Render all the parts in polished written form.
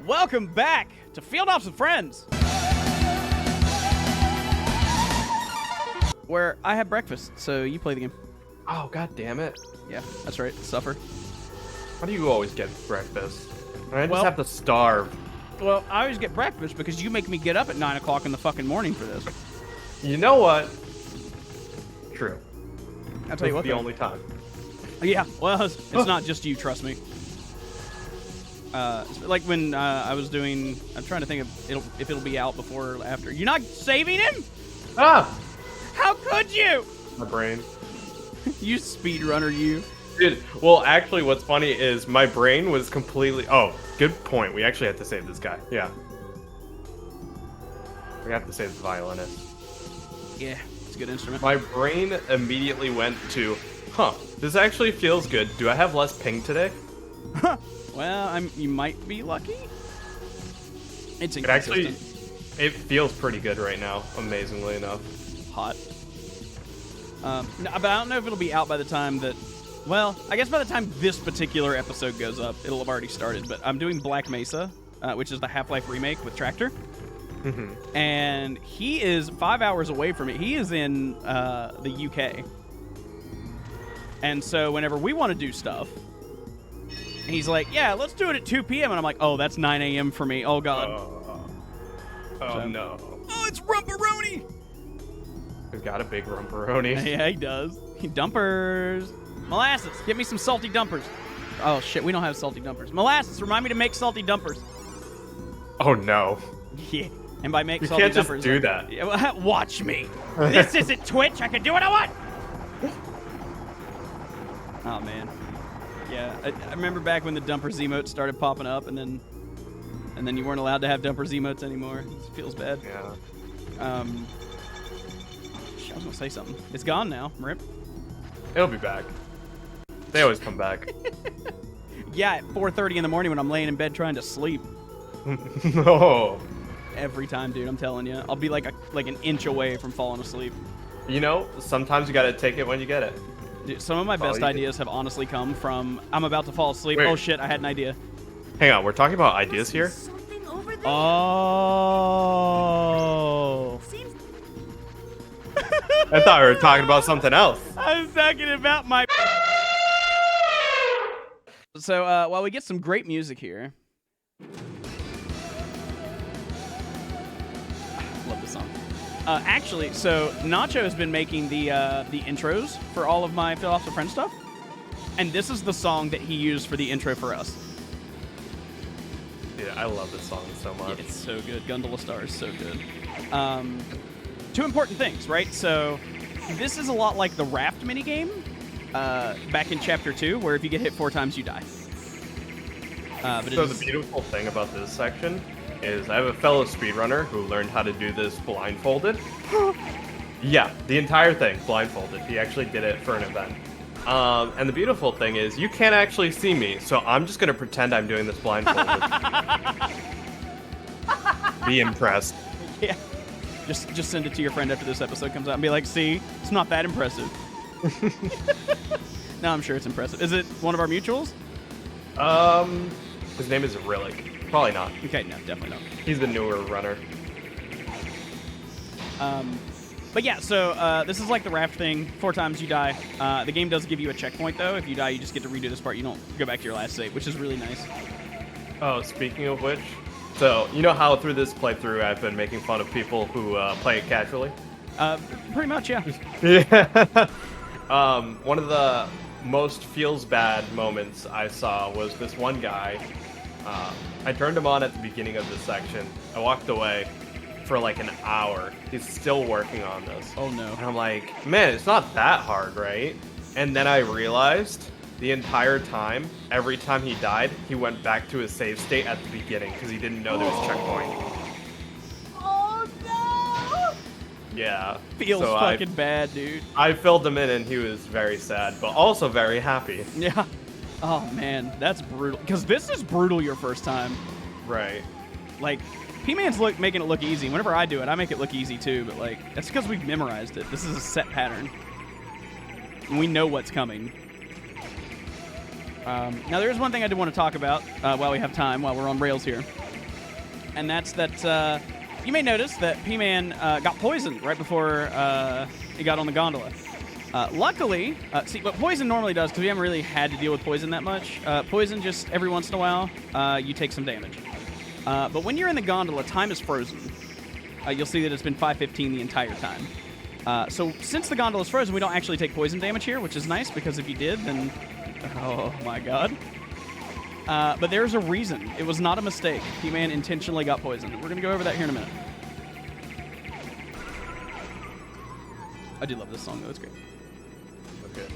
Welcome back to Field Ops with Friends, where I have breakfast, so you play the game. Oh, god damn it. Yeah, that's right. Suffer. How do you always get breakfast? I just Well- have to starve. Well, I always get breakfast because you make me get up at 9 o'clock in the fucking morning for this. You know what? True. I'll tell you what, the though. only time. Yeah, well, it's not just you, trust me. Like when I was doing, I'm trying to think of if it'll be out before or after. You're not saving him? Ah! How could you? My brain. You speedrunner, you. Dude, well, actually, what's funny is my brain was completely... Oh, good point. We actually had to save this guy. Yeah. We have to save the violinist. Yeah, it's a good instrument. My brain immediately went to, this actually feels good. Do I have less ping today? Well, you might be lucky. It's inconsistent. It actually, it feels pretty good right now, amazingly enough. Hot. No, but I don't know if it'll be out by the time that... Well, I guess by the time this particular episode goes up, it'll have already started. But I'm doing Black Mesa, which is the Half-Life remake with Tractor. Mm-hmm. And he is 5 hours away from it. He is in the UK. And so whenever we want to do stuff, he's like, yeah, let's do it at 2 p.m. And I'm like, oh, that's 9 a.m. for me. Oh, God. No. Oh, it's Rumparoni! We've got a big rumperoni. Yeah, he does. Dumpers. Molasses. Get me some salty dumpers. Oh, shit. We don't have salty dumpers. Molasses. Remind me to make salty dumpers. Oh, no. Yeah. And by make You salty can't just dumpers... do that. Yeah, well, watch me. This isn't Twitch. I can do what I want. Oh, man. Yeah. I remember back when the dumpers emotes started popping up, and then you weren't allowed to have dumpers emotes anymore. It feels bad. Yeah. I was going to say something. It's gone now. Rip. It'll be back. They always come back. Yeah, at 4:30 in the morning when I'm laying in bed trying to sleep. No. Every time, dude, I'm telling you. I'll be like an inch away from falling asleep. You know, sometimes you gotta take it when you get it. Dude, some of my best ideas have honestly come from, I'm about to fall asleep. Wait. Oh, shit, I had an idea. Hang on, we're talking about ideas here? Something over there. Oh. Seems I thought we were talking about something else. I was talking about my... So, while we get some great music here... Love this song. Actually, so Nacho has been making the intros for all of my Field Ops with Friends stuff. And this is the song that he used for the intro for us. Dude, I love this song so much. Yeah, it's so good. Gondola Star is so good. Two important things, right? So this is a lot like the raft minigame back in Chapter 2, where if you get hit 4 times, you die. But So the beautiful thing about this section is I have a fellow speedrunner who learned how to do this blindfolded. Yeah, the entire thing, blindfolded. He actually did it for an event. And the beautiful thing is you can't actually see me, so I'm just going to pretend I'm doing this blindfolded. Be impressed. Yeah. Just send it to your friend after this episode comes out and be like, see, it's not that impressive. No, I'm sure it's impressive. Is it one of our mutuals? His name is Rillick. Probably not. Okay, no, definitely not. He's the newer runner. But yeah, so this is like the raft thing. 4 times you die. The game does give you a checkpoint, though. If you die, you just get to redo this part. You don't go back to your last save, which is really nice. Oh, speaking of which, so you know how through this playthrough I've been making fun of people who play it casually? Pretty much, yeah. Yeah. One of the most feels bad moments I saw was this one guy. I turned him on at the beginning of this section. I walked away for like an hour. He's still working on this. Oh, no. And I'm like, man, it's not that hard, right? And then I realized the entire time, every time he died, he went back to his save state at the beginning because he didn't know there was a checkpoint. Oh no! Yeah. Feels so fucking bad, dude. I filled him in and he was very sad, but also very happy. Yeah. Oh, man, that's brutal. Because this is brutal your first time. Right. Like, P-Man's making it look easy. Whenever I do it, I make it look easy too, but like, that's because we've memorized it. This is a set pattern. And we know what's coming. Now, there is one thing I did want to talk about while we have time, while we're on rails here. and that's that you may notice that P-Man got poisoned right before he got on the gondola. Luckily, see, what poison normally does, because we haven't really had to deal with poison that much, poison just every once in a while, you take some damage. But when you're in the gondola, time is frozen. You'll see that it's been 5:15 the entire time. So since the gondola is frozen, we don't actually take poison damage here, which is nice, because if you did, then... Oh, my God. But there's a reason. It was not a mistake. He-Man intentionally got poisoned. We're going to go over that here in a minute. I do love this song, though. It's great. Okay.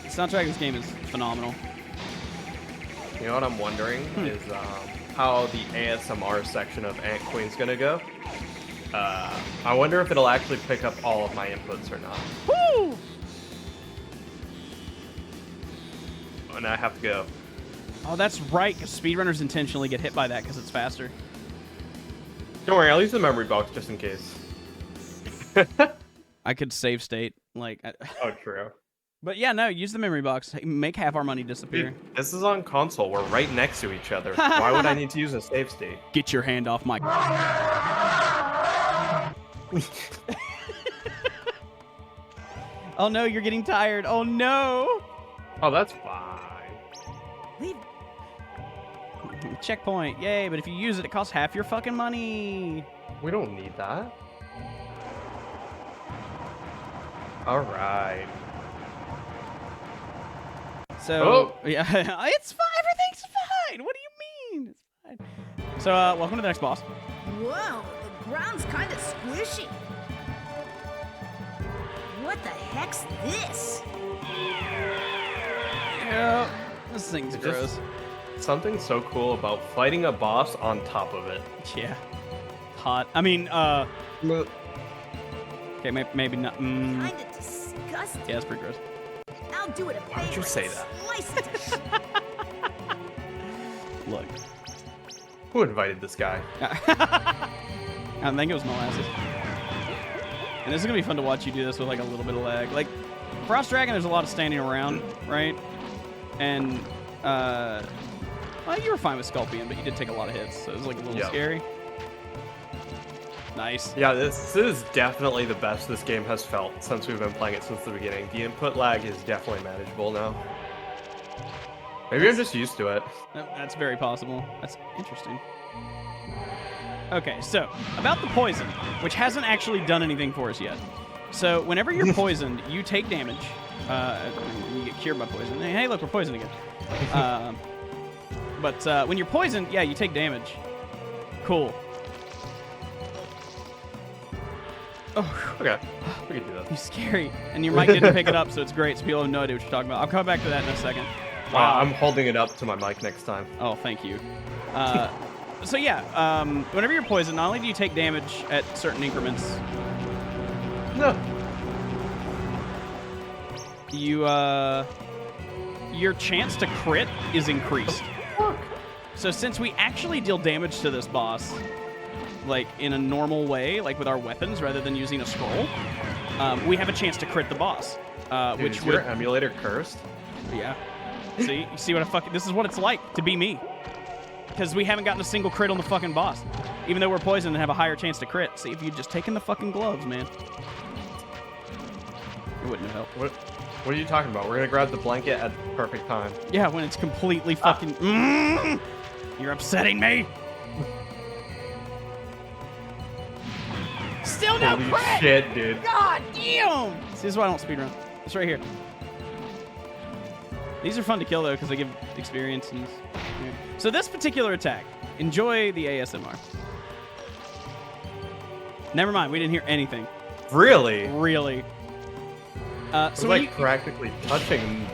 The soundtrack of this game is phenomenal. You know what I'm wondering is how the ASMR section of Ant Queen's gonna go. I wonder if it'll actually pick up all of my inputs or not. Woo! And I have to go. Oh, that's right, because speedrunners intentionally get hit by that because it's faster. Don't worry, I'll use the memory box just in case. I could save state, like... Oh, true. But yeah, no, use the memory box. Make half our money disappear. Dude, this is on console. We're right next to each other. Why would I need to use a save state? Get your hand off my... Oh no, you're getting tired. Oh no! Oh, that's fine. Leave. Checkpoint, yay, but if you use it, it costs half your fucking money. We don't need that. Alright. So, yeah, it's fine. Everything's fine. What do you mean? It's fine. So, welcome to the next boss. Whoa, the ground's kind of squishy. What the heck's this? Yeah, this thing's It's gross. just something so cool about fighting a boss on top of it. Yeah. Hot. I mean, okay, maybe not. Kind of disgusting. Yeah, it's pretty gross. I'll do it a favor. Why would you say and that? Slice it to shit. Look. Who invited this guy? I think it was Molasses. And this is going to be fun to watch you do this with, like, a little bit of lag. Like, Frost Dragon, there's a lot of standing around, right? And, well, you were fine with Sculpion, but you did take a lot of hits, so it was, like, a little scary. Nice. Yeah, this is definitely the best this game has felt since we've been playing it since the beginning. The input lag is definitely manageable now. Maybe I'm just used to it. That's very possible. That's interesting. Okay, so, about the poison, which hasn't actually done anything for us yet. So, whenever you're poisoned, you take damage. You get cured by poison. Hey, look, we're poisoned again. But when you're poisoned, yeah, you take damage. Cool. Oh, Okay, we can do that. you're scary. And your mic didn't pick it up, so it's great, so people have no idea what you're talking about. I'll come back to that in a second. Wow, I'm holding it up to my mic next time. Oh, thank you. So yeah, whenever you're poisoned, not only do you take damage at certain increments, No. your chance to crit is increased. So since we actually deal damage to this boss, like in a normal way, like with our weapons rather than using a scroll, we have a chance to crit the boss. Dude, Which is would, your emulator cursed? yeah. See, you see what this is what it's like to be me. Because we haven't gotten a single crit on the fucking boss. Even though we're poisoned and have a higher chance to crit. See, if you'd just taken the fucking gloves, man. It wouldn't have helped. What are you talking about? We're gonna grab the blanket at the perfect time. Yeah, when it's completely fucking... You're upsetting me! Still no Holy crit! shit, dude. God damn! See, this is why I don't speedrun. It's right here. These are fun to kill, though, because they give experience. And yeah. So this particular attack, enjoy the ASMR. Never mind, we didn't hear anything. Really? Really. It's So like you... practically touching.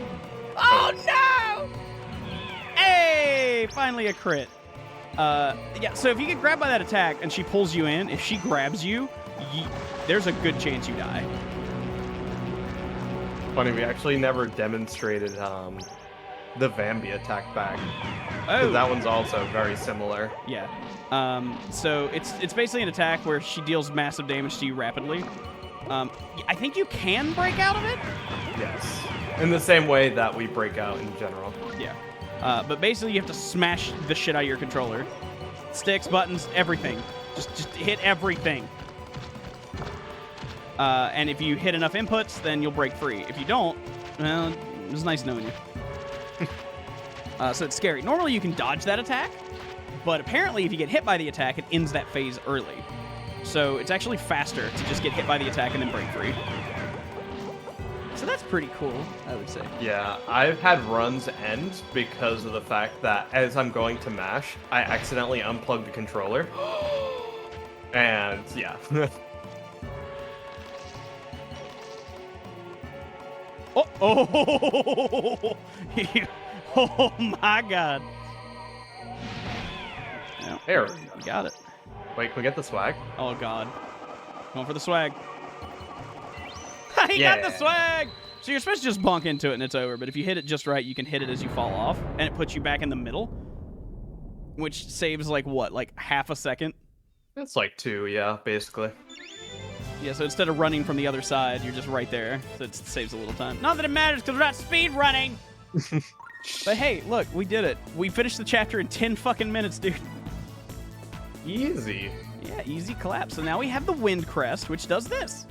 Oh, no! Hey! Finally a crit. Yeah, so if you get grabbed by that attack and she pulls you in, if she grabs you, there's a good chance you die. Funny, we actually never demonstrated the Vambi attack back. Oh. 'Cause that one's also very similar. Yeah. So it's basically an attack where she deals massive damage to you rapidly. I think you can break out of it. Yes. In the same way that we break out in general. Yeah. But basically you have to smash the shit out of your controller. sticks, buttons, everything. Just hit everything. And if you hit enough inputs, then you'll break free. If you don't, well, it was nice knowing you. So it's scary. Normally you can dodge that attack, but apparently if you get hit by the attack, it ends that phase early. So it's actually faster to just get hit by the attack and then break free. So that's pretty cool, I would say. Yeah, I've had runs end because of the fact that as I'm going to mash, I accidentally unplugged the controller. And yeah. Oh, oh my God. Yeah, Here. you got it. Wait, can we get the swag? Oh, God. Going for the swag. He Yeah. got the swag! So you're supposed to just bonk into it and it's over, but if you hit it just right, you can hit it as you fall off, and it puts you back in the middle, which saves, like, what, like half a second? It's like 2, yeah, basically. Yeah, so instead of running from the other side, you're just right there, so it saves a little time. Not that it matters, because we're not speed running! But hey, look, we did it. We finished the chapter in 10 fucking minutes, dude. Easy. Yeah, easy clap. So now we have the Wind Crest, which does this.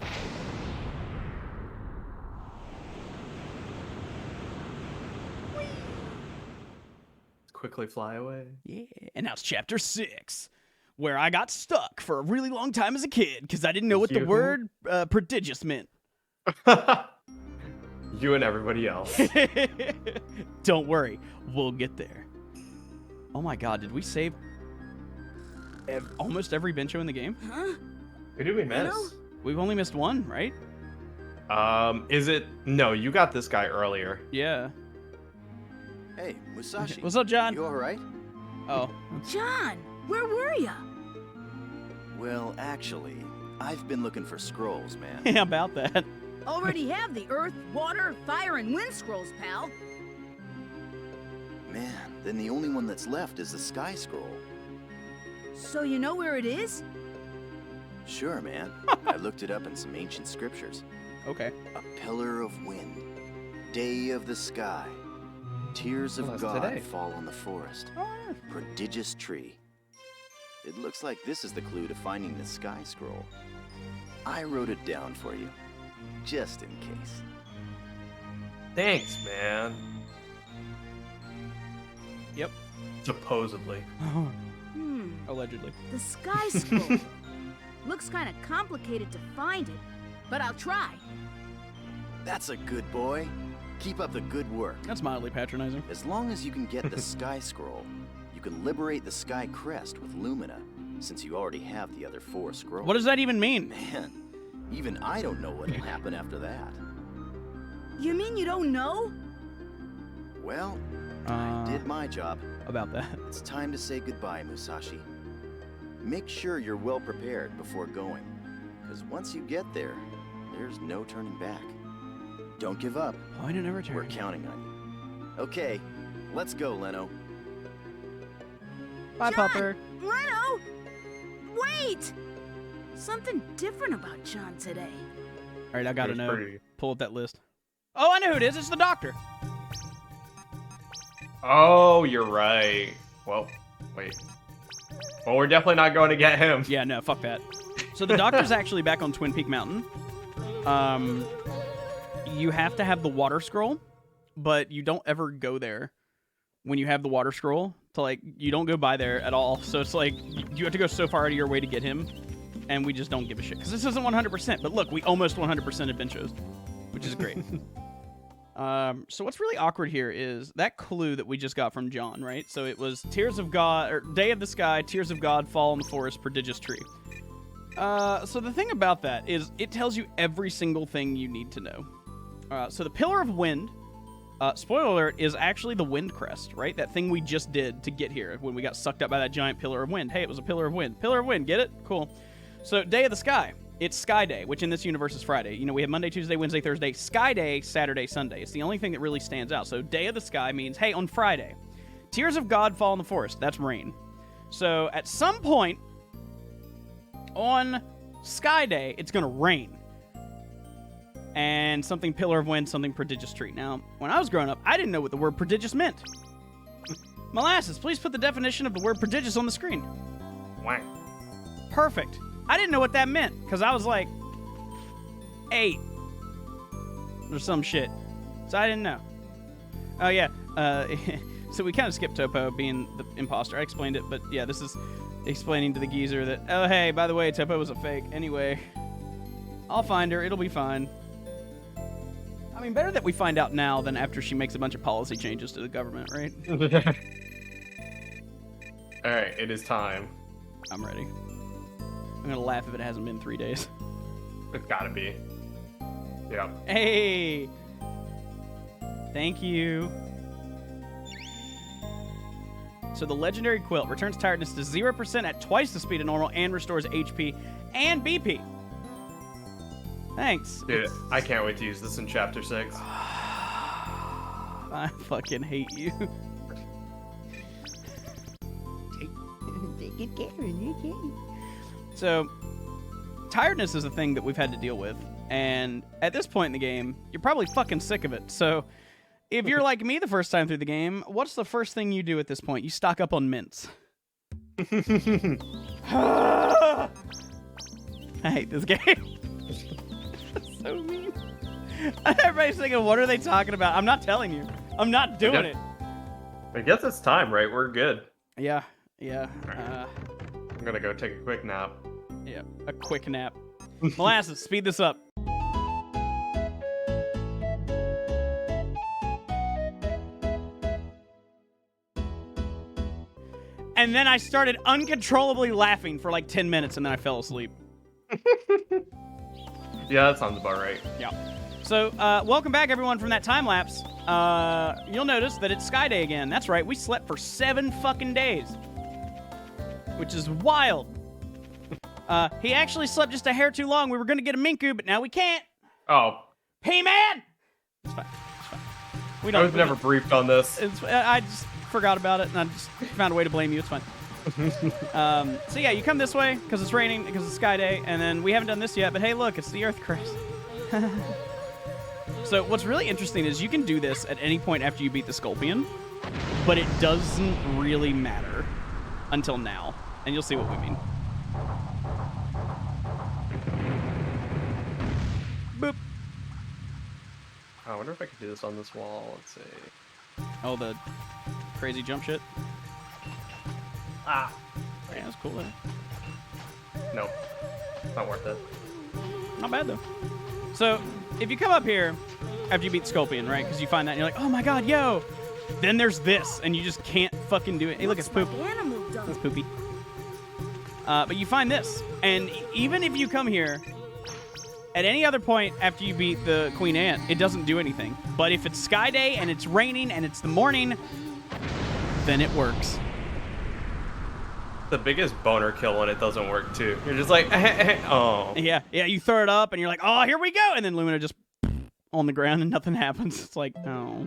Quickly fly away. Yeah, and now it's chapter 6, where I got stuck for a really long time as a kid because I didn't know what the word prodigious meant. You and everybody else. Don't worry, we'll get there. Oh my God, did we save almost every bencho in the game? Huh? Who did we miss? We've only missed one, right? Is it? No, you got this guy earlier. Yeah. Hey, Musashi. What's up, John? You alright? Oh. John, where were ya? Well, actually, I've been looking for scrolls, man. Yeah, about that. Already have the earth, water, fire, and wind scrolls, pal. Man, then the only one that's left is the sky scroll. So you know where it is? Sure, man. I looked it up in some ancient scriptures. Okay. A pillar of wind, day of the sky, tears of that's God today. fall on the forest, prodigious tree. It looks like this is the clue to finding the sky scroll. I wrote it down for you, just in case. Thanks, man. Yep. Supposedly. Allegedly. The sky scroll. Looks kind of complicated to find it, but I'll try. That's a good boy. Keep up the good work. That's mildly patronizing. As long as you can get the sky scroll, you can liberate the sky crest with Lumina, since you already have the other 4 scrolls. What does that even mean? Man, even I don't know what'll happen after that. You mean you don't know? Well, I did my job. About that. It's time to say goodbye, Musashi. Make sure you're well prepared before going, because once you get there, there's no turning back. Don't give up. Oh, I didn't ever We're turn. counting on you. Okay, let's go, Leno. Bye, John! Pupper. Leno! Wait! Something different about John today. All right, I gotta It was know. pretty- Pull up that list. Oh, I know who it is. It's the doctor. Oh, you're right. Well, wait. Well, we're definitely not going to get him. Yeah, no, fuck that. So the doctor's actually back on Twin Peak Mountain. You have to have the water scroll, but you don't ever go there when you have the water scroll. To like, you don't go by there at all. So it's like you have to go so far out of your way to get him, and we just don't give a shit because this isn't 100%. But look, we almost 100% adventures, which is great. So what's really awkward here is that clue that we just got from John, right? So it was Tears of God, or Day of the Sky, Tears of God, Fall in the Forest, Prodigious Tree. So the thing about that is it tells you every single thing you need to know. So the Pillar of Wind, spoiler alert, is actually the Wind Crest, right? That thing we just did to get here when we got sucked up by that giant Pillar of Wind. Hey, it was a Pillar of Wind. Pillar of Wind, get it? Cool. So Day of the Sky. It's Sky Day, which in this universe is Friday. You know, we have Monday, Tuesday, Wednesday, Thursday, Sky Day, Saturday, Sunday. It's the only thing that really stands out. So Day of the Sky means, hey, on Friday. Tears of God fall in the forest. That's rain. So at some point on Sky Day, it's going to rain. And something Pillar of Wind, something Prodigious Tree. Now, when I was growing up, I didn't know what the word prodigious meant. Molasses, please put the definition of the word prodigious on the screen. Whack. Perfect. I didn't know what that meant, because I was like 8 or some shit. So I didn't know. Oh, yeah. So we kind of skipped Topo being the imposter. I explained it, but yeah, this is explaining to the geezer that, oh, hey, by the way, Topo was a fake. Anyway, I'll find her. It'll be fine. I mean, better that we find out now than after she makes a bunch of policy changes to the government, right? All right, it is time. I'm ready. I'm going to laugh if it hasn't been 3 days. It's gotta be. Yeah. Hey! Thank you. So the legendary quilt returns tiredness to 0% at twice the speed of normal and restores HP and BP. Thanks. Dude, I can't wait to use this in Chapter 6. I fucking hate you. So, tiredness is a thing that we've had to deal with, and at this point in the game, you're probably fucking sick of it. So, if you're like me the first time through the game, what's the first thing you do at this point? You stock up on mints. I hate this game. So mean. Everybody's thinking, what are they talking about? I'm not telling you. I'm not doing it. I guess it's time, right? We're good. Yeah. I'm gonna go take a quick nap. Yeah, a quick nap. Molasses, speed this up. And then I started uncontrollably laughing for like 10 minutes, and then I fell asleep. Yeah, that sounds about right. Yeah. So, welcome back, everyone, from that time lapse. You'll notice that it's Sky Day again. That's right, we slept for 7 fucking days. Which is wild. He actually slept just a hair too long. We were going to get a Minku, but now we can't. Oh. Hey, man! It's fine. We I was never briefed on this. I just forgot about it, and I just found a way to blame you. It's fine. So yeah, you come this way because it's raining, because it's Sky Day, and then we haven't done this yet, but hey, look, it's the Earth Crest. So what's really interesting is you can do this at any point after you beat the Scorpion, but it doesn't really matter until now, and you'll see what we mean. Boop. I wonder if I could do this on this wall. Let's see. Oh, the crazy jump shit? Ah. Yeah, that's cool, though. Nope. It's not worth it. Not bad, though. So, if you come up here after you beat Scorpion, right? Because you find that and you're like, oh my god, yo! Then there's this, and you just can't fucking do it. Hey, look, it's poop. It's poopy. But you find this, and even if you come here at any other point after you beat the Queen Ant, it doesn't do anything. But if it's Sky Day, and it's raining, and it's the morning, then it works. The biggest boner kill when it doesn't work, too. You're just like, oh. Yeah, you throw it up, and you're like, oh, here we go! And then Lumina just on the ground, and nothing happens. It's like, oh,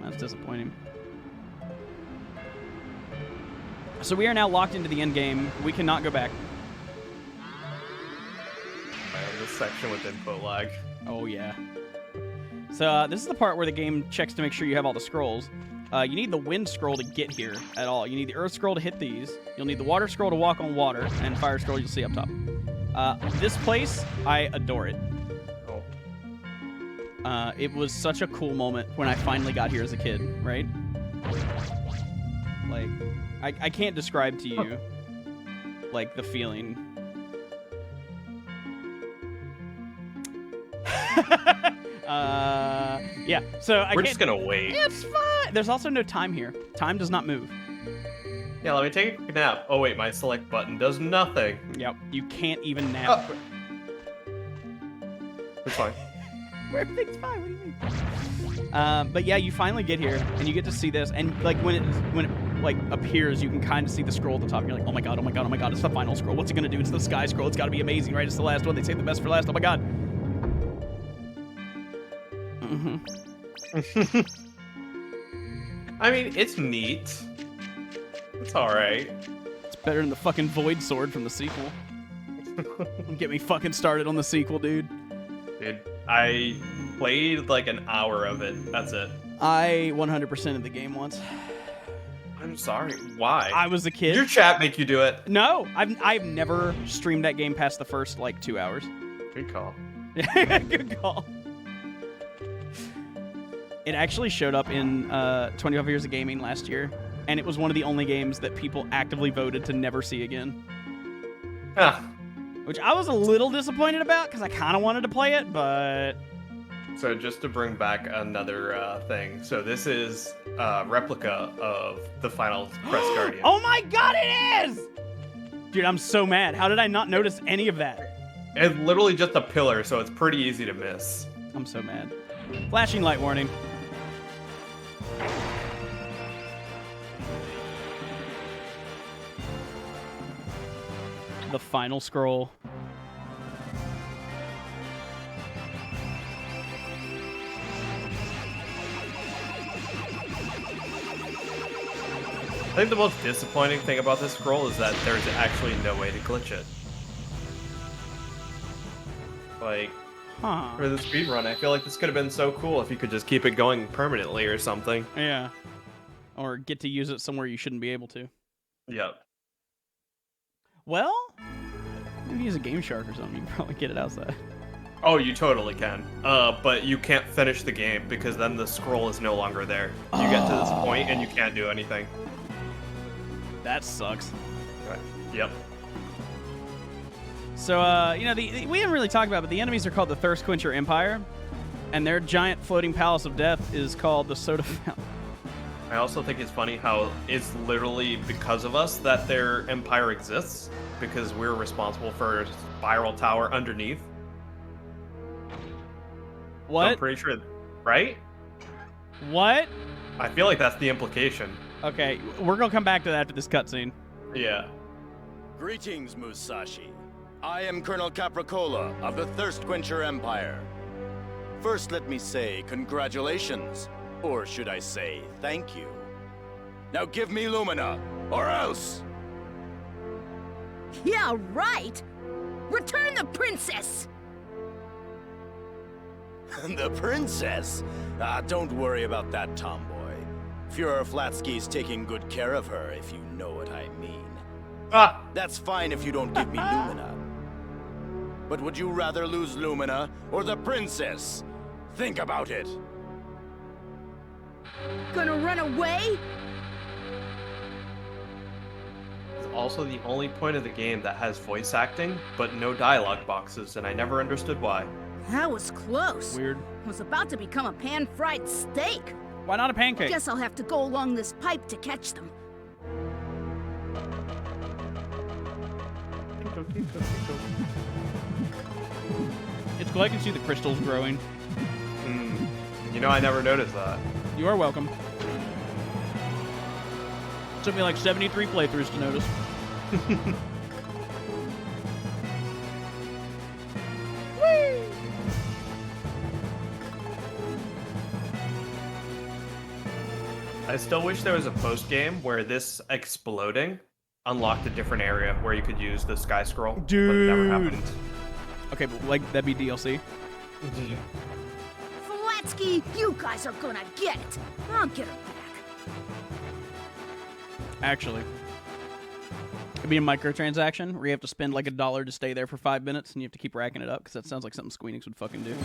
that's disappointing. So we are now locked into the end game. We cannot go back. This section with input lag. Oh, yeah. So this is the part where the game checks to make sure you have all the scrolls. You need the wind scroll to get here at all. You need the earth scroll to hit these. You'll need the water scroll to walk on water, and fire scroll you'll see up top. This place, I adore it. Oh. It was such a cool moment when I finally got here as a kid, right? Like, I can't describe to you, like, the feeling. Yeah, so We're just gonna wait. It's fine. There's also no time here. Time does not move. Yeah, let me take a quick nap. Oh wait, my select button does nothing. Yep, you can't even nap. Oh. It's fine. Everything's fine. What do you mean? But yeah, you finally get here, and you get to see this, and like when it like appears, you can kind of see the scroll at the top. And you're like, oh my god, oh my god, oh my god! It's the final scroll. What's it gonna do? It's the sky scroll. It's got to be amazing, right? It's the last one. They say the best for last. Oh my god. I mean, it's neat. It's alright. It's better than the fucking Void Sword from the sequel. Don't get me fucking started on the sequel, dude. Dude, I played like an hour of it. That's it. I 100%ed the game once. I'm sorry. Why? I was a kid. Your chat make you do it. No, I've never streamed that game past the first like 2 hours. Good call. Good call. It actually showed up in 25 Years of Gaming last year, and it was one of the only games that people actively voted to never see again. Huh. Which I was a little disappointed about because I kind of wanted to play it, but... So just to bring back another thing. So this is a replica of the final Crest Guardian. Oh my god, it is! Dude, I'm so mad. How did I not notice any of that? It's literally just a pillar, so it's pretty easy to miss. I'm so mad. Flashing light warning. The final scroll. I think the most disappointing thing about this scroll is that there's actually no way to glitch it. Like, for the speedrun, I feel like this could have been so cool if you could just keep it going permanently or something. Yeah. Or get to use it somewhere you shouldn't be able to. Yep. Well, maybe use a Game Shark or something. You can probably get it outside. Oh, you totally can. But you can't finish the game because then the scroll is no longer there. You get to this point and you can't do anything. That sucks. Right. Yep. So, you know, we haven't really talked about it, but the enemies are called the Thirst Quencher Empire, and their giant floating palace of death is called the Soda Fountain. I also think it's funny how it's literally because of us that their empire exists, because we're responsible for Spiral Tower underneath. What? So I'm pretty sure, right? What? I feel like that's the implication. Okay, we're gonna come back to that after this cutscene. Yeah. Greetings, Musashi. I am Colonel Capricola of the Thirst Quencher Empire. First, let me say congratulations. Or should I say, thank you. Now give me Lumina, or else! Yeah, right! Return the princess! The princess? Don't worry about that, tomboy. Führer Flatsky's taking good care of her, if you know what I mean. Ah! That's fine if you don't give me Lumina. But would you rather lose Lumina or the princess? Think about it. Gonna run away? It's also the only point of the game that has voice acting, but no dialogue boxes, and I never understood why. That was close. Weird. Was about to become a pan-fried steak. Why not a pancake? Guess I'll have to go along this pipe to catch them. It's cool I can see the crystals growing. You know, I never noticed that. You are welcome. Took me like 73 playthroughs to notice. Whee! I still wish there was a post game where this exploding unlocked a different area where you could use the sky scroll. But it never happened. Okay, but like that'd be DLC. Flatsky, you guys are gonna get it. I'll get her back. Actually, it'd be a microtransaction where you have to spend like $1 to stay there for 5 minutes, and you have to keep racking it up because that sounds like something Squeenix would fucking do.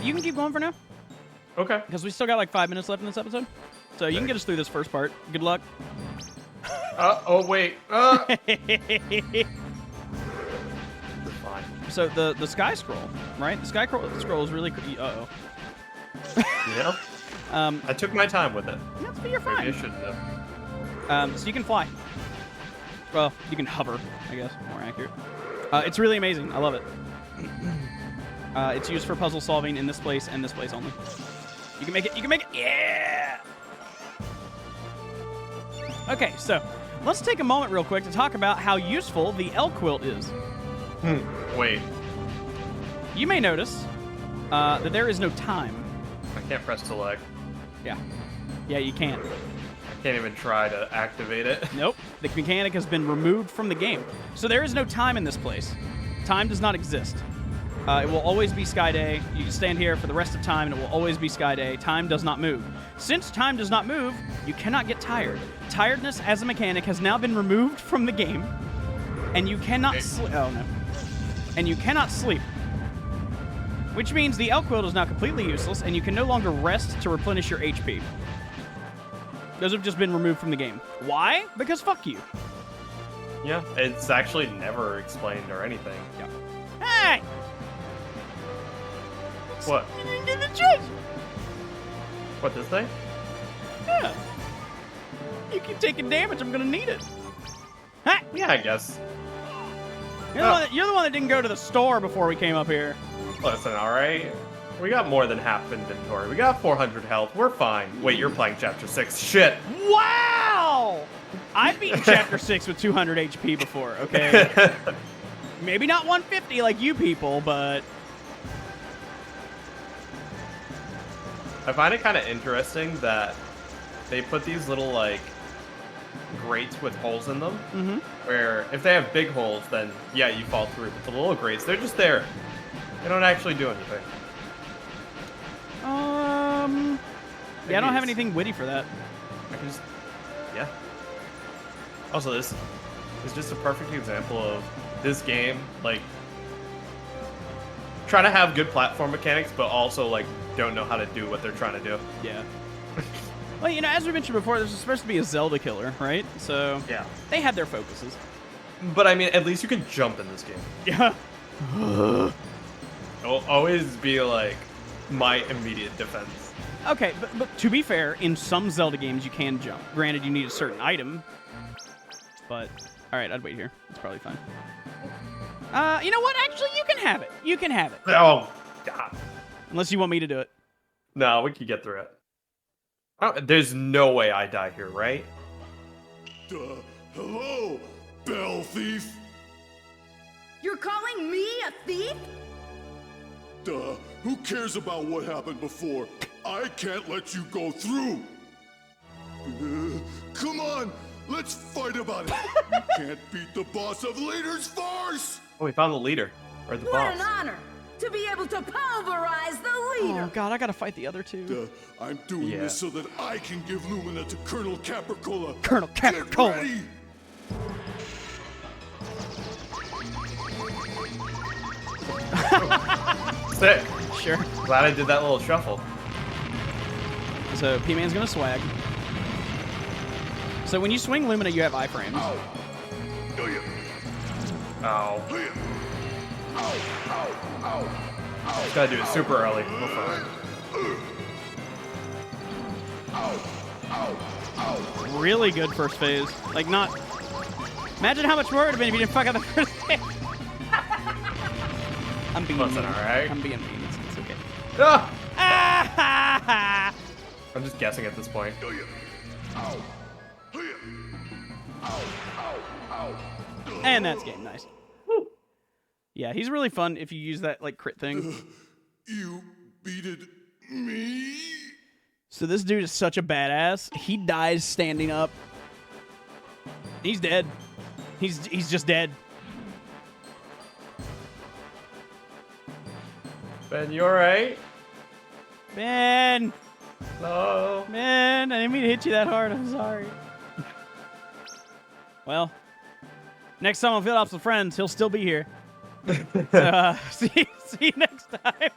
You can keep going for now. Okay. Because we still got like 5 minutes left in this episode. So you can get us through this first part. Good luck. Oh, wait. It's fine. So the sky scroll, right? The sky scroll is really... Uh-oh. Yeah. I took my time with it. That's but you're Maybe I fine. shouldn't have. So you can fly. Well, you can hover, I guess, more accurate. It's really amazing. I love it. It's used for puzzle solving in this place and this place only. You can make it. You can make it. Yeah! Okay, so let's take a moment real quick to talk about how useful the L quilt is. Wait. You may notice that there is no time. I can't press select. Yeah. Yeah, you can't. I can't even try to activate it. Nope. The mechanic has been removed from the game. So there is no time in this place. Time does not exist. It will always be Sky Day. You can stand here for the rest of time, and it will always be Sky Day. Time does not move. Since time does not move, you cannot get tired. Tiredness as a mechanic has now been removed from the game, and you cannot sleep. Oh, no. And you cannot sleep. Which means the elk quilt is now completely useless, and you can no longer rest to replenish your HP. Those have just been removed from the game. Why? Because fuck you. Yeah, it's actually never explained or anything. Yeah. Hey! What? You didn't get the chest! What, this thing? Yeah. You keep taking damage, I'm gonna need it. Hey! Yeah, I guess. You're the one that didn't go to the store before we came up here. Listen, alright? We got more than half inventory. We got 400 health. We're fine. Wait, you're playing Chapter 6. Shit. Wow! I've beaten Chapter 6 with 200 HP before, okay? Maybe not 150 like you people, but... I find it kind of interesting that they put these little, like, grates with holes in them. Mm-hmm. Where if they have big holes, then, yeah, you fall through. But the little grates, they're just there. They don't actually do anything. Yeah, I don't have anything witty for that. I can just... Yeah. Also, this is just a perfect example of this game, like, trying to have good platform mechanics, but also, like, don't know how to do what they're trying to do. Yeah. Well, you know, as we mentioned before, this is supposed to be a Zelda killer, right? So Yeah. they had their focuses. But, I mean, at least you can jump in this game. Yeah. It'll always be, like, my immediate defense. Okay, but to be fair, in some Zelda games you can jump. Granted, you need a certain item. But, alright, I'd wait here. It's probably fine. You know what? Actually, you can have it. You can have it. Oh, God. Unless you want me to do it. No, we can get through it. Oh, there's no way I die here, right? Hello, bell thief. You're calling me a thief? Who cares about what happened before? I can't let you go through. Come on, let's fight about it. You can't beat the boss of leaders' farce. Oh, we found the leader. Or the What boss. an honor to be able to pulverize the leader. Oh, God, I gotta fight the other two. I'm doing Yeah. this so that I can give Lumina to Colonel Capricola. Colonel Capricola. Get ready. Sick. Sure. Glad I did that little shuffle. So, P-Man's gonna swag. So when you swing Lumina, you have iframes. Oh, yeah. Ow. Ow, ow, ow, ow. Just gotta do it super early. We're fine. Ow, ow, ow. Really good first phase. Like, not... Imagine how much more it would have been if you didn't fuck up the first phase. I'm being Listen, mean. alright? I'm being mean. It's okay. Ah! I'm just guessing at this point. Oh, yeah. Ow. Oh, yeah. Ow, ow, ow. And that's game. Nice. Woo. Yeah, he's really fun if you use that, like, crit thing. You beated me? So this dude is such a badass. He dies standing up. He's dead. He's just dead. Ben, you alright? Ben! No. Man, I didn't mean to hit you that hard. I'm sorry. Well, next time on Field Ops with Friends, he'll still be here. So, see you next time.